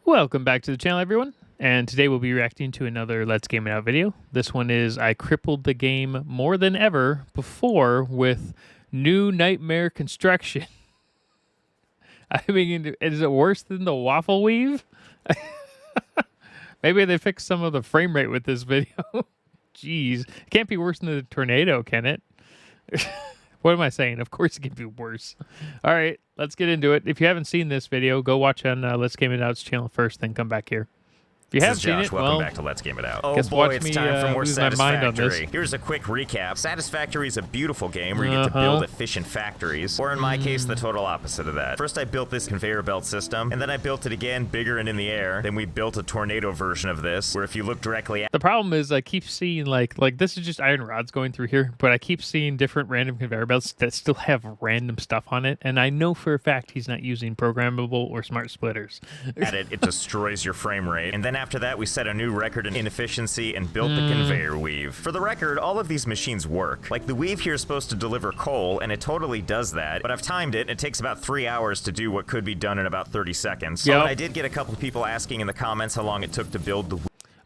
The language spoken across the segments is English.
Welcome back to the channel, everyone. And today we'll be reacting to another Let's Game It Out video. This one is I crippled the game more than ever before with new nightmare construction. I mean, is it worse than the waffle weave? Maybe they fixed some of the frame rate with this video. Jeez, it can't be worse than the tornado, can it? What am I saying? Of course it can be worse. All right, let's get into it. If you haven't seen this video, go watch on Let's Game It Out's channel first, then come back here. If you haven't seen it, welcome back to Let's Game It Out. Oh guess boy, watch it's me, time for more lose my mind on this. Satisfactory. Here's a quick recap. Satisfactory is a beautiful game where you get to build efficient factories, or in my case, the total opposite of that. First, I built this conveyor belt system, and then I built it again, bigger and in the air. Then we built a tornado version of this, where if you look directly at... The problem is I keep seeing, like this is just iron rods going through here, but I keep seeing different random conveyor belts that still have random stuff on it, and I know for a fact he's not using programmable or smart splitters. It destroys your frame rate. And then after that, we set a new record in inefficiency and built the conveyor weave. For the record, all of these machines work. Like the weave here is supposed to deliver coal, and it totally does that, but I've timed it, and it takes about 3 hours to do what could be done in about 30 seconds. Yep. So I did get a couple of people asking in the comments how long it took to build the...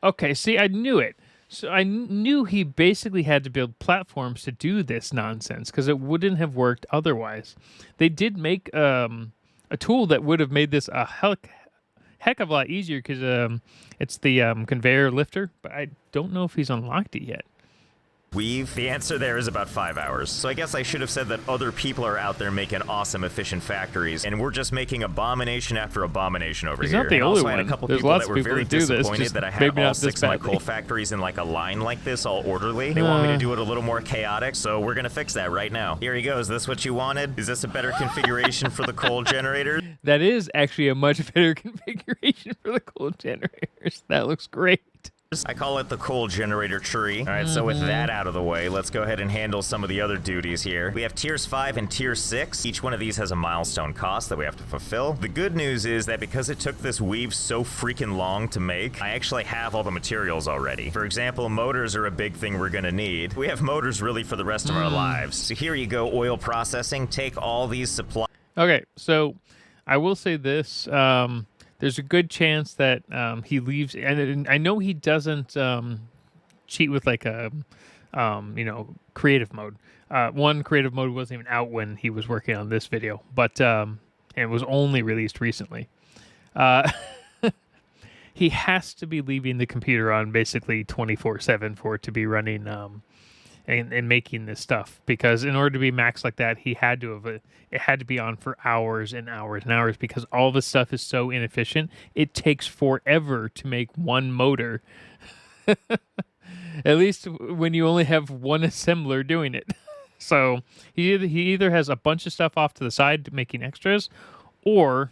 Okay, see, I knew it. So I knew he basically had to build platforms to do this nonsense, because it wouldn't have worked otherwise. They did make a tool that would have made this a heck of a lot easier, because it's the conveyor lifter, but I don't know if he's unlocked it yet. Weave? The answer there is about 5 hours. So I guess I should have said that other people are out there making awesome, efficient factories, and we're just making abomination after abomination over He's here. not the and only also I had a one. couple There's people lots that of were people very that do this, disappointed just that I had maybe all not this 6 of my badly. coal factories in like a line like this, all orderly. They want me to do it a little more chaotic, so we're gonna fix that right now. Here you go. Is this what you wanted? Is this a better configuration for the coal generators? That is actually a much better configuration for the coal generators. That looks great. I call it the coal generator tree. All right, so with that out of the way, let's go ahead and handle some of the other duties here. We have tiers 5 and tier 6. Each one of these has a milestone cost that we have to fulfill. The good news is that because it took this weave so freaking long to make, I actually have all the materials already. For example, motors are a big thing we're gonna need. We have motors really for the rest of our lives. So here you go, oil processing. Take all these supplies. Okay, so I will say this. There's a good chance that he leaves, and I know he doesn't cheat with like a, creative mode. One creative mode wasn't even out when he was working on this video, but it was only released recently. He has to be leaving the computer on basically 24/7 for it to be running and making this stuff, because in order to be maxed like that, he had to have it had to be on for hours and hours and hours, because all this stuff is so inefficient. It takes forever to make one motor. At least when you only have one assembler doing it. So he either has a bunch of stuff off to the side making extras, or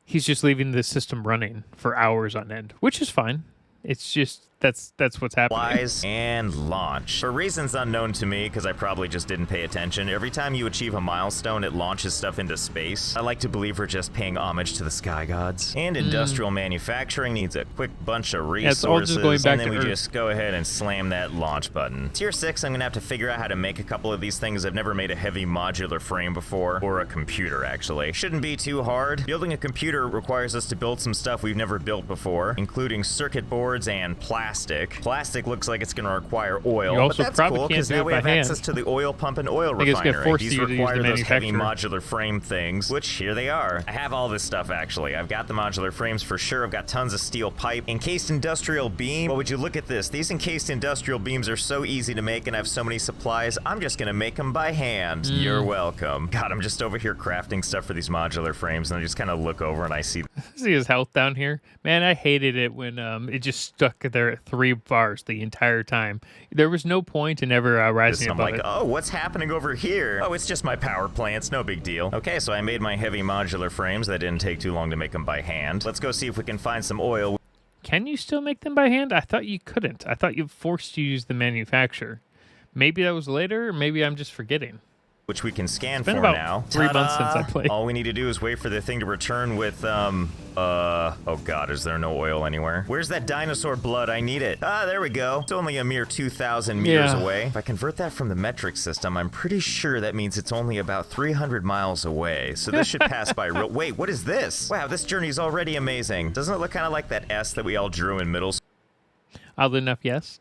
he's just leaving the system running for hours on end, which is fine. It's just that's what's happening. And launch. For reasons unknown to me, because I probably just didn't pay attention, every time you achieve a milestone, it launches stuff into space. I like to believe we're just paying homage to the sky gods. And industrial manufacturing needs a quick bunch of resources, it's all just going back and then to we Earth. just go ahead and slam that launch button. Tier 6, I'm gonna have to figure out how to make a couple of these things. I've never made a heavy modular frame before, or a computer actually. Shouldn't be too hard. Building a computer requires us to build some stuff we've never built before, including circuit boards and plastic. Plastic looks like it's going to require oil, You also but that's probably cool can't because do now it we by have hand. access to the oil pump and oil I think it's gonna refinery. force These you to use the require those heavy manufacturer. modular frame things, which here they are. I have all this stuff actually. I've got the modular frames for sure. I've got tons of steel pipe. Encased industrial beam. Well, would you look at this? These encased industrial beams are so easy to make, and I have so many supplies. I'm just going to make them by hand. You're welcome. God, I'm just over here crafting stuff for these modular frames, and I just kind of look over and I see See his health down here? Man, I hated it when it just stuck there at 3 bars the entire time. There was no point in ever rising I'm above like, it. oh, what's happening over here? Oh, it's just my power plants, no big deal. Okay, so I made my heavy modular frames. That didn't take too long to make them by hand. Let's go see if we can find some oil. Can you still make them by hand? I thought you couldn't. I thought you forced to use the manufacturer. Maybe that was later, or maybe I'm just forgetting. Which we can scan It's been for about now. 3 months since I played. All we need to do is wait for the thing to return with Oh god, is there no oil anywhere? Where's that dinosaur blood? I need it. Ah, there we go. It's only a mere 2,000 meters away. If I convert that from the metric system, I'm pretty sure that means it's only about 300 miles away. So this should pass by real... Wait, what is this? Wow, this journey's already amazing. Doesn't it look kind of like that S that we all drew in middle school? Oddly enough, yes.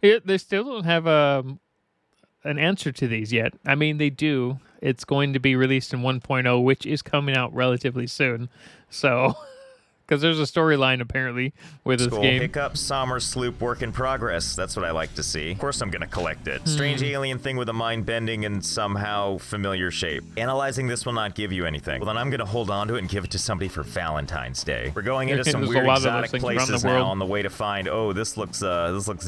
They still don't have an answer to these yet. I mean, they do. It's going to be released in 1.0, which is coming out relatively soon. So, because there's a storyline apparently with this game. Pickup, Sommer, Sloop, work in progress. That's what I like to see. Of course I'm gonna collect it. Strange alien thing with a mind bending and somehow familiar shape. Analyzing this will not give you anything. Well, then I'm gonna hold on to it and give it to somebody for Valentine's Day. We're going into some weird exotic places now on the way to find, oh, this looks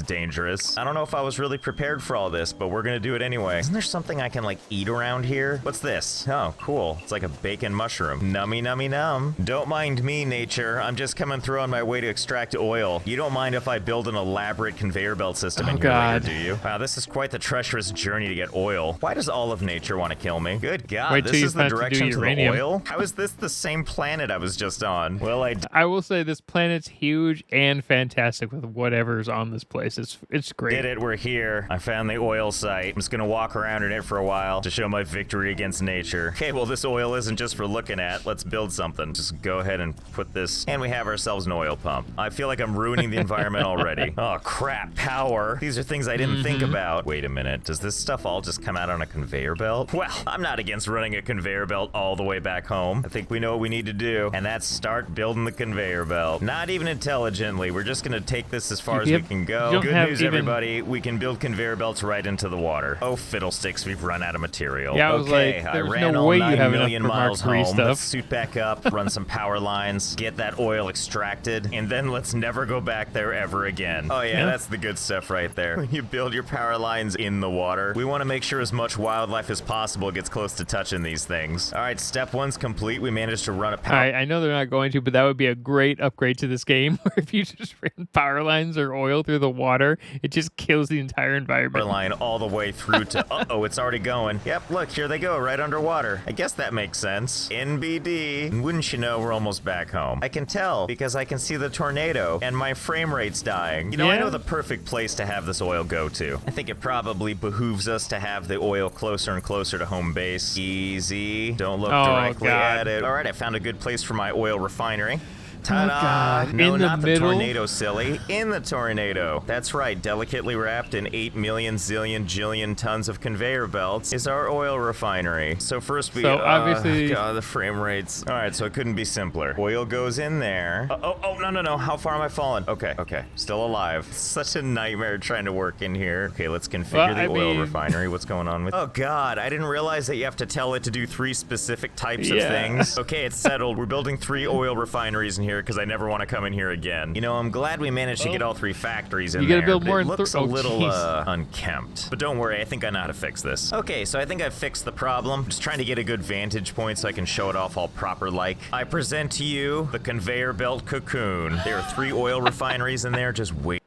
dangerous. I don't know if I was really prepared for all this, but we're gonna do it anyway. Isn't there something I can like eat around here? What's this? Oh, cool. It's like a bacon mushroom. Nummy, nummy, num. Don't mind me, nature. I'm just coming through on my way to extract oil. You don't mind if I build an elaborate conveyor belt system in here later, do you? Wow, this is quite the treacherous journey to get oil. Why does all of nature want to kill me? Good God, this is the direction to the oil? How is this the same planet I was just on? Well, I will say this planet's huge and fantastic with whatever's on this place. It's great. Did it, we're here. I found the oil site. I'm just gonna walk around in it for a while to show my victory against nature. Okay, well, this oil isn't just for looking at. Let's build something. Just go ahead and put this, and we have ourselves an oil pump. I feel like I'm ruining the environment already. Oh, crap. Power. These are things I didn't think about. Wait a minute. Does this stuff all just come out on a conveyor belt? Well, I'm not against running a conveyor belt all the way back home. I think we know what we need to do, and that's start building the conveyor belt. Not even intelligently. We're just gonna take this as far as we can go. Good news, everybody. We can build conveyor belts right into the water. Oh, fiddlesticks. We've run out of material. Yeah, I was okay, like, I ran no all way 9 you have million enough for miles Mark III home. stuff. Let's suit back up, run some power lines, get that oil extracted, and then let's never go back there ever again. Oh yeah, that's the good stuff right there. You build your power lines in the water. We want to make sure as much wildlife as possible gets close to touching these things. All right, step 1's complete. We managed to run a power... I know they're not going to, but that would be a great upgrade to this game, where if you just ran power lines or oil through the water, it just kills the entire environment. Line all the way through to... Uh-oh, it's already going. Yep, look, here they go, right underwater. I guess that makes sense. NBD. And wouldn't you know, we're almost back home. I can tell, because I can see the tornado, and my frame rate's dying. You know, I know the perfect place to have this oil go to. I think it probably behooves us to have the oil closer and closer to home base. Easy. Don't look directly at it. All right, I found a good place for my oil refinery. Ta-da! No, not the tornado, silly. In the tornado. That's right, delicately wrapped in 8 million zillion jillion tons of conveyor belts is our oil refinery. So first we... obviously... God, the frame rates. Alright, so it couldn't be simpler. Oil goes in there. No. How far am I falling? Okay. Still alive. Such a nightmare trying to work in here. Okay, let's configure the oil refinery. What's going on with... Oh God, I didn't realize that you have to tell it to do 3 specific types of things. Okay, it's settled. We're building 3 oil refineries in here because I never want to come in here again. You know, I'm glad we managed to get all 3 factories in there. You gotta build more. It looks a little unkempt, but don't worry, I think I know how to fix this. Okay, so I think I've fixed the problem. Just trying to get a good vantage point so I can show it off all proper like. I present to you the conveyor belt cocoon. There are 3 oil refineries in there. Just wait.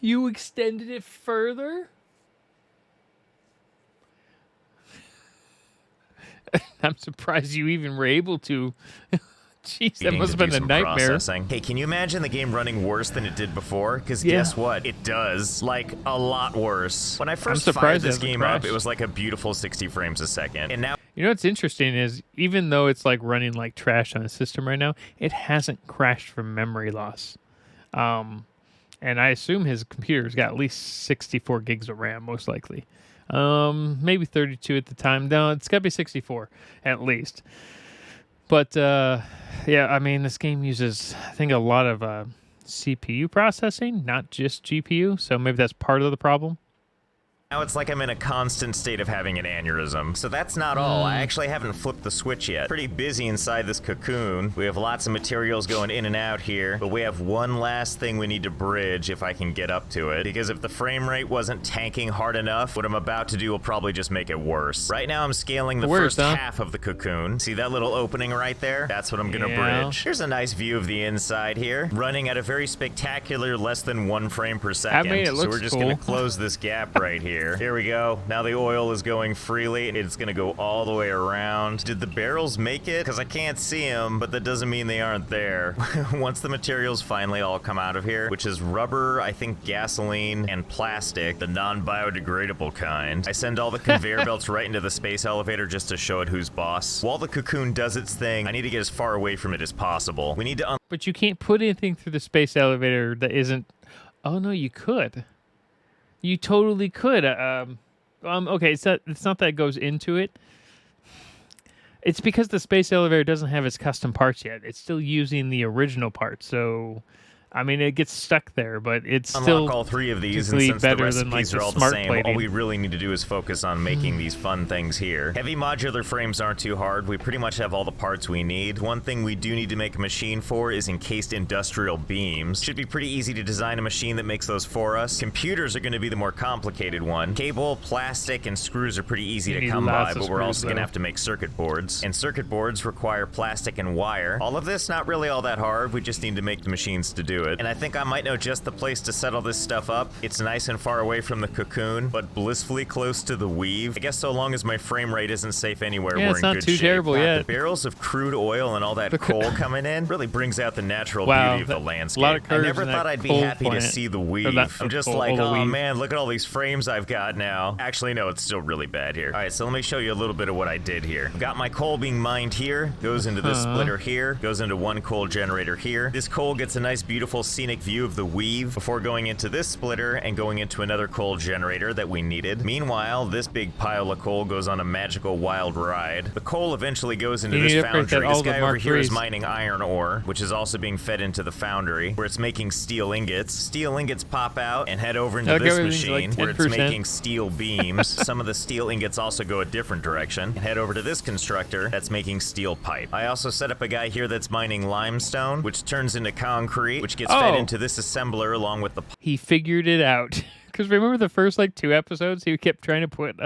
You extended it further? I'm surprised you even were able to. Jeez, that must have been a nightmare. Processing. Hey, can you imagine the game running worse than it did before? Because guess what? It does. Like, a lot worse. When I first fired this game up, it was like a beautiful 60 frames a second. And now... You know what's interesting is, even though it's like running like trash on the system right now, it hasn't crashed from memory loss. And I assume his computer's got at least 64 gigs of RAM, most likely. Maybe 32 at the time. No, it's got to be 64, at least. But, yeah, I mean, this game uses, I think, a lot of CPU processing, not just GPU, so maybe that's part of the problem. Now it's like I'm in a constant state of having an aneurysm. So that's not all. I actually haven't flipped the switch yet. Pretty busy inside this cocoon. We have lots of materials going in and out here, but we have one last thing we need to bridge if I can get up to it. Because if the frame rate wasn't tanking hard enough, what I'm about to do will probably just make it worse. Right now I'm scaling the first half of the cocoon. See that little opening right there? That's what I'm gonna bridge. Here's a nice view of the inside here, running at a very spectacular less than 1 frame per second. I mean, it looks so we're just gonna close this gap right here. here. Here we go. Now the oil is going freely. It's gonna go all the way around. Did the barrels make it? Because I can't see them, but that doesn't mean they aren't there. Once the materials finally all come out of here, which is rubber, I think gasoline, and plastic, the non-biodegradable kind, I send all the conveyor belts right into the space elevator just to show it who's boss. While the cocoon does its thing, I need to get as far away from it as possible. We need to But you can't put anything through the space elevator that isn't... Oh, no, you could. You totally could. Okay, it's not that it goes into it. It's because the space elevator doesn't have its custom parts yet. It's still using the original parts, so... I mean, it gets stuck there, but it's still unlock all three of these, and since the better than, like, recipes are all the smart same, plating. all we really need to do is focus on making these fun things here. Heavy modular frames aren't too hard. We pretty much have all the parts we need. One thing we do need to make a machine for is encased industrial beams. Should be pretty easy to design a machine that makes those for us. Computers are going to be the more complicated one. Cable, plastic, and screws are pretty easy to come by, but we're also going to have to make circuit boards. And circuit boards require plastic and wire. All of this not really all that hard. We just need to make the machines to do it. And I think I might know just the place to set all this stuff up. It's nice and far away from the cocoon, but blissfully close to the weave. I guess so long as my frame rate isn't safe anywhere, we're in good shape. Yeah, it's not too terrible yet. The barrels of crude oil and all that coal coming in really brings out the natural beauty of the landscape. A lot of I never thought I'd be happy to see the weave. I'm just like, oh man, look at all these frames I've got now. Actually, no, it's still really bad here. All right, so let me show you a little bit of what I did here. I've got my coal being mined here, goes into this splitter here, goes into one coal generator here. This coal gets a nice, beautiful scenic view of the weave before going into this splitter and going into another coal generator that we needed. Meanwhile, this big pile of coal goes on a magical wild ride. The coal eventually goes into this foundry. This guy over here is mining iron ore, which is also being fed into the foundry, where it's making steel ingots. Steel ingots pop out and head over into this machine, where it's making steel beams. Some of the steel ingots also go a different direction and head over to this constructor that's making steel pipe. I also set up a guy here that's mining limestone, which turns into concrete, which gets fed into this assembler along with the... He figured it out. Because remember the first, 2 episodes, he kept trying to put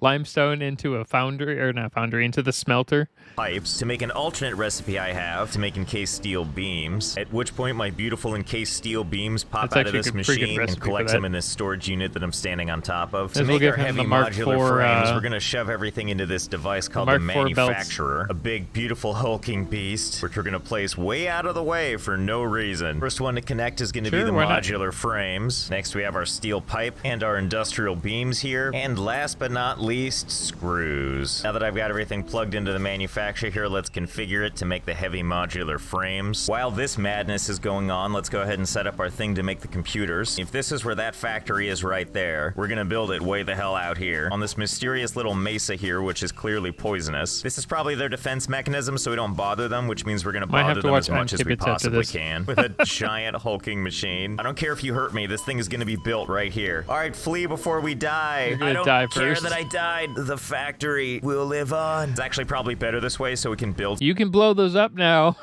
limestone into a foundry, or not foundry, into the smelter. Pipes to make an alternate recipe I have to make encased steel beams, at which point my beautiful encased steel beams pop out of this machine and collect them in this storage unit that I'm standing on top of. To make our heavy modular frames, we're going to shove everything into this device called the manufacturer, a big, beautiful, hulking beast, which we're going to place way out of the way for no reason. First one to connect is going to be the modular frames. Next, we have our steel pipe and our industrial beams here. And last but not least, screws. Now that I've got everything plugged into the manufacturer here, let's configure it to make the heavy modular frames. While this madness is going on, let's go ahead and set up our thing to make the computers. If this is where that factory is right there, we're gonna build it way the hell out here on this mysterious little mesa here, which is clearly poisonous. This is probably their defense mechanism, so we don't bother them, which means we're gonna bother them as much as we possibly can with a giant hulking machine. I don't care if you hurt me, this thing is gonna be built right here. All right, flee before we die. I don't care that I died. The factory will live on. It's actually probably better this way so we can build. You can blow those up now.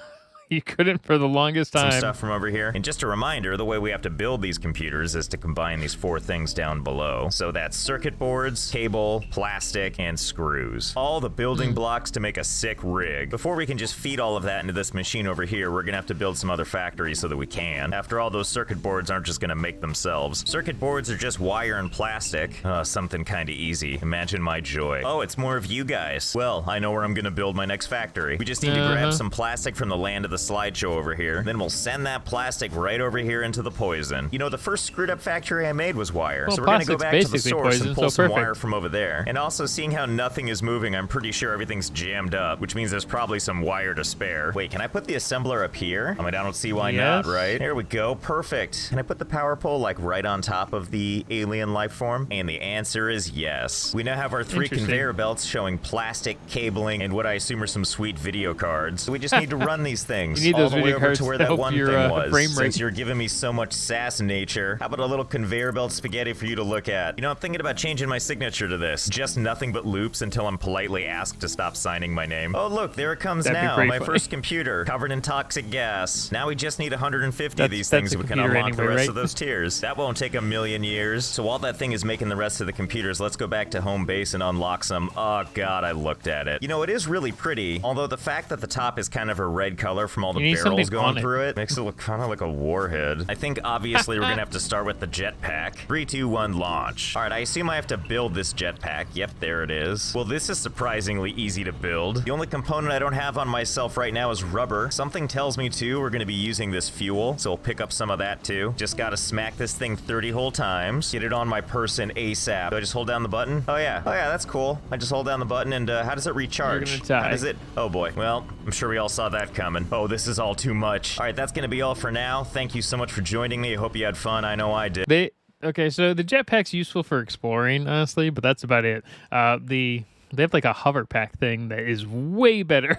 You couldn't for the longest time. Some stuff from over here. And just a reminder, the way we have to build these computers is to combine these 4 things down below. So that's circuit boards, cable, plastic, and screws. All the building blocks to make a sick rig. Before we can just feed all of that into this machine over here, we're gonna have to build some other factories so that we can. After all, those circuit boards aren't just gonna make themselves. Circuit boards are just wire and plastic. Something kinda easy. Imagine my joy. Oh, it's more of you guys. Well, I know where I'm gonna build my next factory. We just need to grab some plastic from the land of the slideshow over here. Then we'll send that plastic right over here into the poison. You know, the first screwed up factory I made was wire. Well, so we're gonna go back to the source and pull some wire from over there. And also, seeing how nothing is moving, I'm pretty sure everything's jammed up, which means there's probably some wire to spare. Wait, can I put the assembler up here? I mean, I don't see why not, right? There we go, perfect. Can I put the power pole right on top of the alien life form? And the answer is yes. We now have our 3 conveyor belts showing plastic, cabling, and what I assume are some sweet video cards. So we just need to run these things. You need all the way over to where that one thing was. Since you're giving me so much sass nature, how about a little conveyor belt spaghetti for you to look at? You know, I'm thinking about changing my signature to this. Just nothing but loops until I'm politely asked to stop signing my name. Oh look, there it comes now. My first computer, covered in toxic gas. Now we just need 150 of these things so we can unlock the rest of those tiers. That won't take a million years. So while that thing is making the rest of the computers, let's go back to home base and unlock some. Oh god, I looked at it. You know, it is really pretty, although the fact that the top is kind of a red color from from all the You need barrels something going on it. through it. Makes it look kind of like a warhead. I think obviously we're gonna have to start with the jetpack. 3, 2, 1, launch. All right, I assume I have to build this jetpack. Yep, there it is. Well, this is surprisingly easy to build. The only component I don't have on myself right now is rubber. Something tells me too we're gonna be using this fuel, so we'll pick up some of that too. Just gotta smack this thing 30 whole times. Get it on my person ASAP. Do I just hold down the button? Oh yeah, that's cool. I just hold down the button and how does it recharge? You're gonna die. How does it? Oh boy. Well, I'm sure we all saw that coming. Oh, this is all too much. All right, that's gonna be all for now. Thank you so much for joining me. I hope you had fun. I know I did. Okay, so the jetpack's useful for exploring, honestly, but that's about it. They have like a hover pack thing that is way better,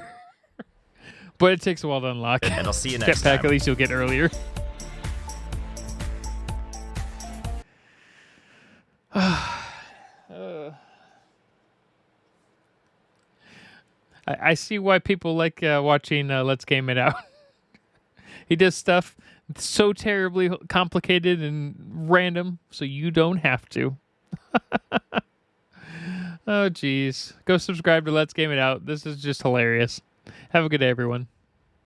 but it takes a while to unlock. And I'll see you next Jetpack, time. at least you'll get earlier. I see why people like watching Let's Game It Out. He does stuff so terribly complicated and random, so you don't have to. Oh, geez. Go subscribe to Let's Game It Out. This is just hilarious. Have a good day, everyone.